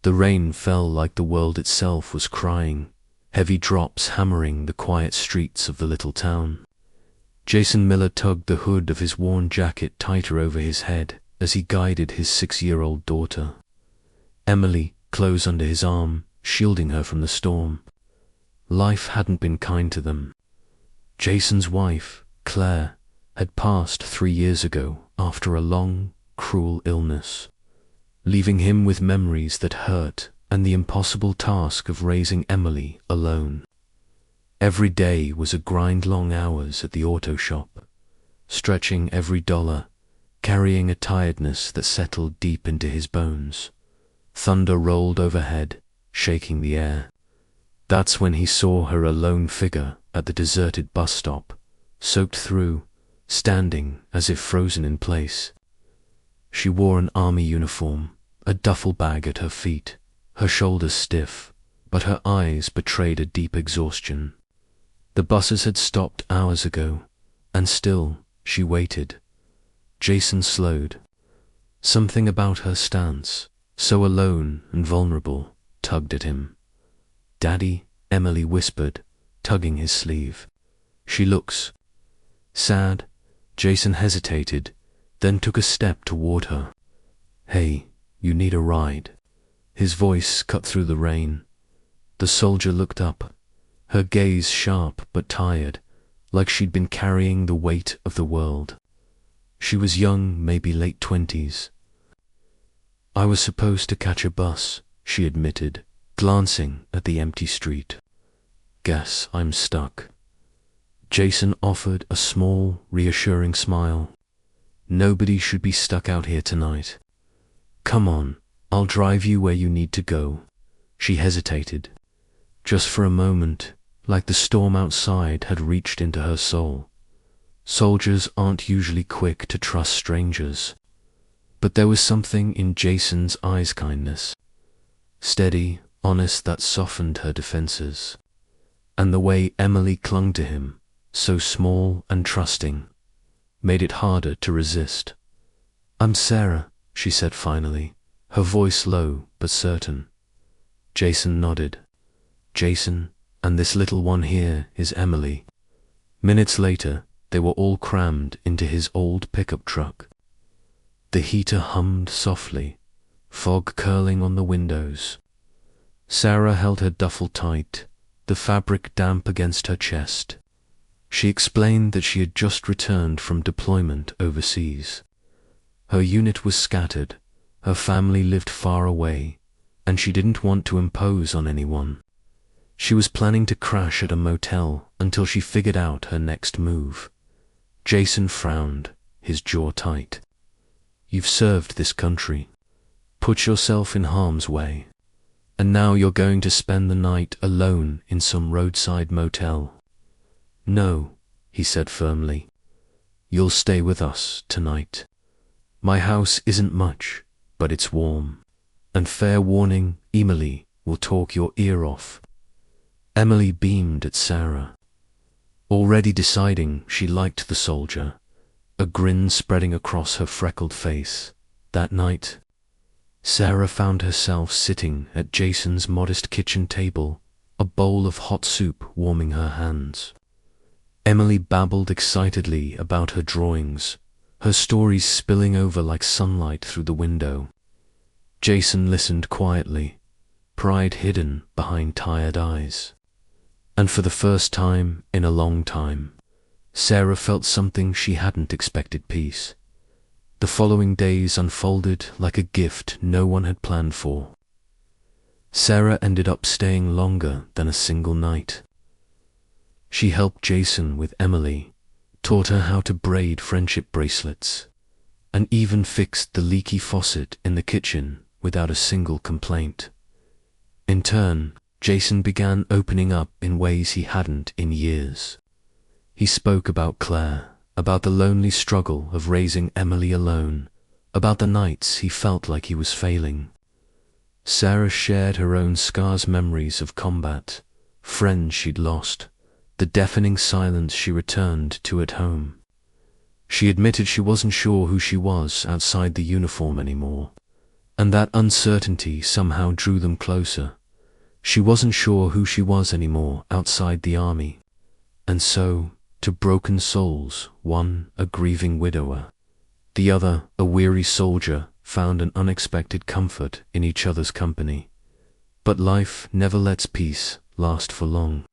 The rain fell like the world itself was crying, heavy drops hammering the quiet streets of the little town. Jason Miller tugged the hood of his worn jacket tighter over his head as he guided his 6-year-old daughter. Emily, close under his arm, shielding her from the storm. Life hadn't been kind to them. Jason's wife, Claire, had passed 3 years ago after a long, cruel illness, leaving him with memories that hurt and the impossible task of raising Emily alone. Every day was a grind, long hours at the auto shop, stretching every dollar, carrying a tiredness that settled deep into his bones. Thunder rolled overhead, shaking the air. That's when he saw her, a lone figure at the deserted bus stop, soaked through, standing as if frozen in place. She wore an army uniform, a duffel bag at her feet, her shoulders stiff, but her eyes betrayed a deep exhaustion. The buses had stopped hours ago, and still she waited. Jason slowed. Something about her stance, so alone and vulnerable, tugged at him. "Daddy," Emily whispered, tugging his sleeve. "She looks sad." Jason hesitated, then took a step toward her. "Hey, you need a ride." His voice cut through the rain. The soldier looked up, her gaze sharp but tired, like she'd been carrying the weight of the world. She was young, maybe late 20s. "I was supposed to catch a bus," she admitted, glancing at the empty street. "Guess I'm stuck." Jason offered a small, reassuring smile. "Nobody should be stuck out here tonight. Come on, I'll drive you where you need to go." She hesitated, just for a moment, like the storm outside had reached into her soul. Soldiers aren't usually quick to trust strangers, but there was something in Jason's eyes' kindness, steady, honest, that softened her defenses. And the way Emily clung to him, so small and trusting, made it harder to resist. "I'm Sarah," she said finally, her voice low but certain. Jason nodded. "Jason, and this little one here is Emily." Minutes later, they were all crammed into his old pickup truck. The heater hummed softly, fog curling on the windows. Sarah held her duffel tight, the fabric damp against her chest. She explained that she had just returned from deployment overseas. Her unit was scattered, her family lived far away, and she didn't want to impose on anyone. She was planning to crash at a motel until she figured out her next move. Jason frowned, his jaw tight. "You've served this country, put yourself in harm's way, and now you're going to spend the night alone in some roadside motel." "No," he said firmly. "You'll stay with us tonight. My house isn't much, but it's warm. And fair warning, Emily will talk your ear off." Emily beamed at Sarah, already deciding she liked the soldier, a grin spreading across her freckled face. That night, Sarah found herself sitting at Jason's modest kitchen table, a bowl of hot soup warming her hands. Emily babbled excitedly about her drawings, her stories spilling over like sunlight through the window. Jason listened quietly, pride hidden behind tired eyes. And for the first time in a long time, Sarah felt something she hadn't expected: peace. The following days unfolded like a gift no one had planned for. Sarah ended up staying longer than a single night. She helped Jason with Emily, taught her how to braid friendship bracelets, and even fixed the leaky faucet in the kitchen without a single complaint. In turn, Jason began opening up in ways he hadn't in years. He spoke about Claire, about the lonely struggle of raising Emily alone, about the nights he felt like he was failing. Sarah shared her own scars, memories of combat, friends she'd lost, the deafening silence she returned to at home. She admitted she wasn't sure who she was outside the uniform anymore, And that uncertainty somehow drew them closer. She wasn't sure who she was anymore outside the army. And so, to broken souls, one a grieving widower, the other a weary soldier, found an unexpected comfort in each other's company. But life never lets peace last for long.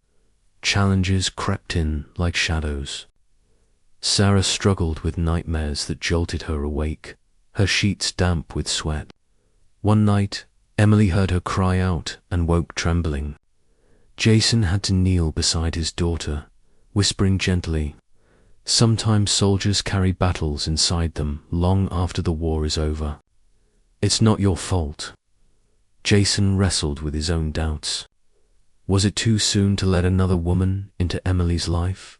Challenges crept in like shadows. Sarah struggled with nightmares that jolted her awake, her sheets damp with sweat. One night, Emily heard her cry out and woke trembling. Jason had to kneel beside his daughter, whispering gently, "Sometimes soldiers carry battles inside them long after the war is over. It's not your fault." Jason wrestled with his own doubts. Was it too soon to let another woman into Emily's life?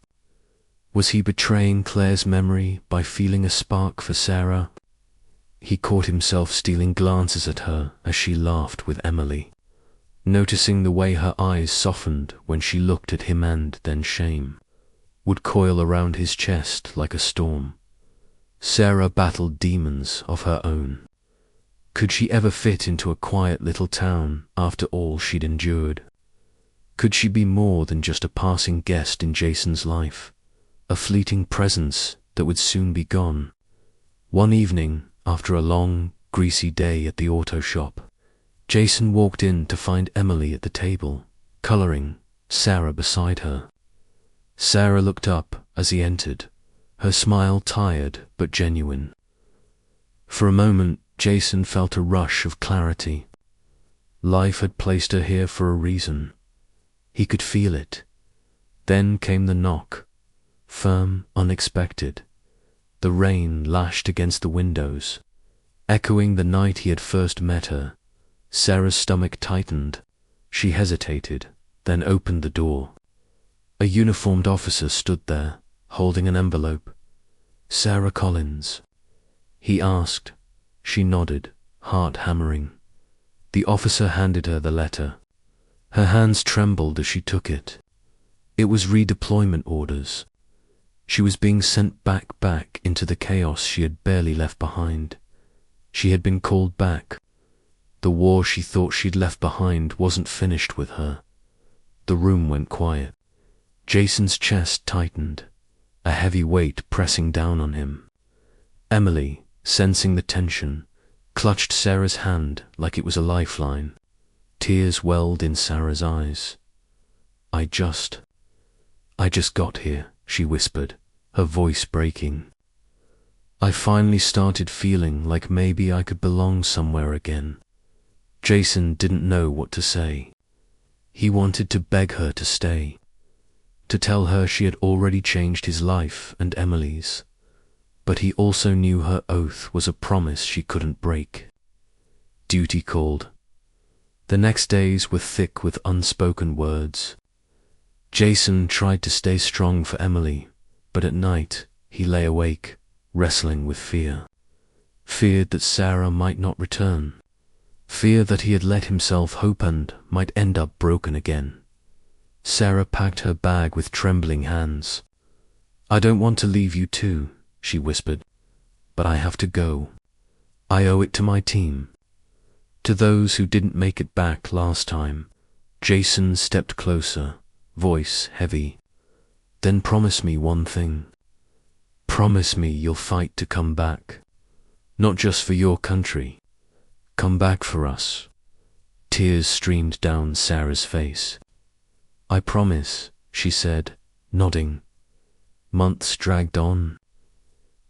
Was he betraying Claire's memory by feeling a spark for Sarah? He caught himself stealing glances at her as she laughed with Emily, noticing the way her eyes softened when she looked at him, and then shame would coil around his chest like a storm. Sarah battled demons of her own. Could she ever fit into a quiet little town after all she'd endured? Could she be more than just a passing guest in Jason's life, a fleeting presence that would soon be gone? One evening, after a long, greasy day at the auto shop, Jason walked in to find Emily at the table, coloring, Sarah beside her. Sarah looked up as he entered, her smile tired but genuine. For a moment, Jason felt a rush of clarity. Life had placed her here for a reason. He could feel it. Then came the knock, firm, unexpected. The rain lashed against the windows, echoing the night he had first met her. Sarah's stomach tightened. She hesitated, then opened the door. A uniformed officer stood there, holding an envelope. "Sarah Collins?" he asked. She nodded, heart hammering. The officer handed her the letter. Her hands trembled as she took it. It was redeployment orders. She was being sent back into the chaos she had barely left behind. She had been called back. The war she thought she'd left behind wasn't finished with her. The room went quiet. Jason's chest tightened, a heavy weight pressing down on him. Emily, sensing the tension, clutched Sarah's hand like it was a lifeline. Tears welled in Sarah's eyes. I just got here," she whispered, her voice breaking. "I finally started feeling like maybe I could belong somewhere again." Jason didn't know what to say. He wanted to beg her to stay, to tell her she had already changed his life and Emily's. But he also knew her oath was a promise she couldn't break. Duty called. The next days were thick with unspoken words. Jason tried to stay strong for Emily, but at night he lay awake, wrestling with fear. Feared that Sarah might not return. Fear that he had let himself hope and might end up broken again. Sarah packed her bag with trembling hands. "I don't want to leave you too," she whispered, "but I have to go. I owe it to my team." To those who didn't make it back last time, Jason stepped closer, voice heavy. "Then promise me one thing. Promise me you'll fight to come back. Not just for your country. Come back for us." Tears streamed down Sarah's face. "I promise," she said, nodding. Months dragged on.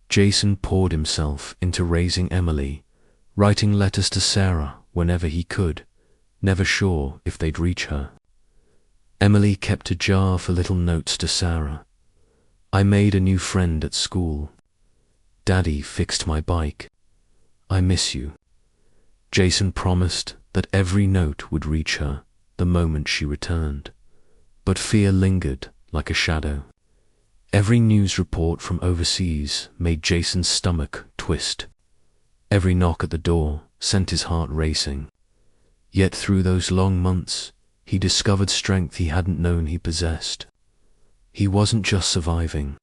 Jason poured himself into raising Emily, writing letters to Sarah whenever he could, never sure if they'd reach her. Emily kept a jar for little notes to Sarah. "I made a new friend at school. Daddy fixed my bike. I miss you." Jason promised that every note would reach her the moment she returned. But fear lingered like a shadow. Every news report from overseas made Jason's stomach twist. Every knock at the door sent his heart racing. Yet through those long months, he discovered strength he hadn't known he possessed. He wasn't just surviving.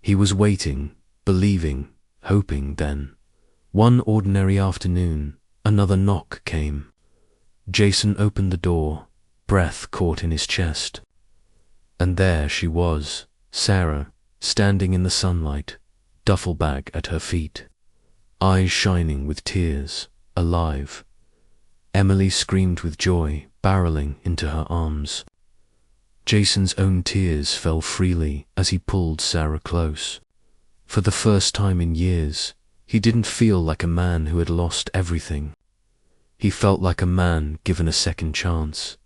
He was waiting, believing, hoping. Then, one ordinary afternoon, Another knock came. Jason opened the door, breath caught in his chest. And there she was, Sarah, standing in the sunlight, duffel bag at her feet, eyes shining with tears, alive. Emily screamed with joy, barreling into her arms. Jason's own tears fell freely as he pulled Sarah close. For the first time in years, he didn't feel like a man who had lost everything. He felt like a man given a second chance.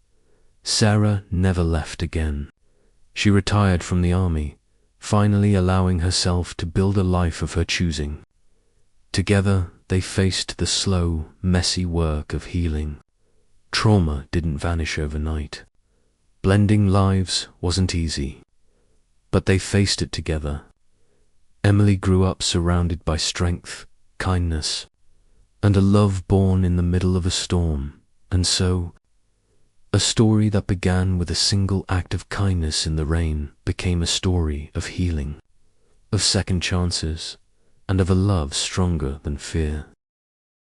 Sarah never left again. She retired from the army, finally allowing herself to build a life of her choosing. Together, they faced the slow, messy work of healing. Trauma didn't vanish overnight. Blending lives wasn't easy, but they faced it together. Emily grew up surrounded by strength, kindness, and a love born in the middle of a storm, and so, a story that began with a single act of kindness in the rain became a story of healing, of second chances, and of a love stronger than fear.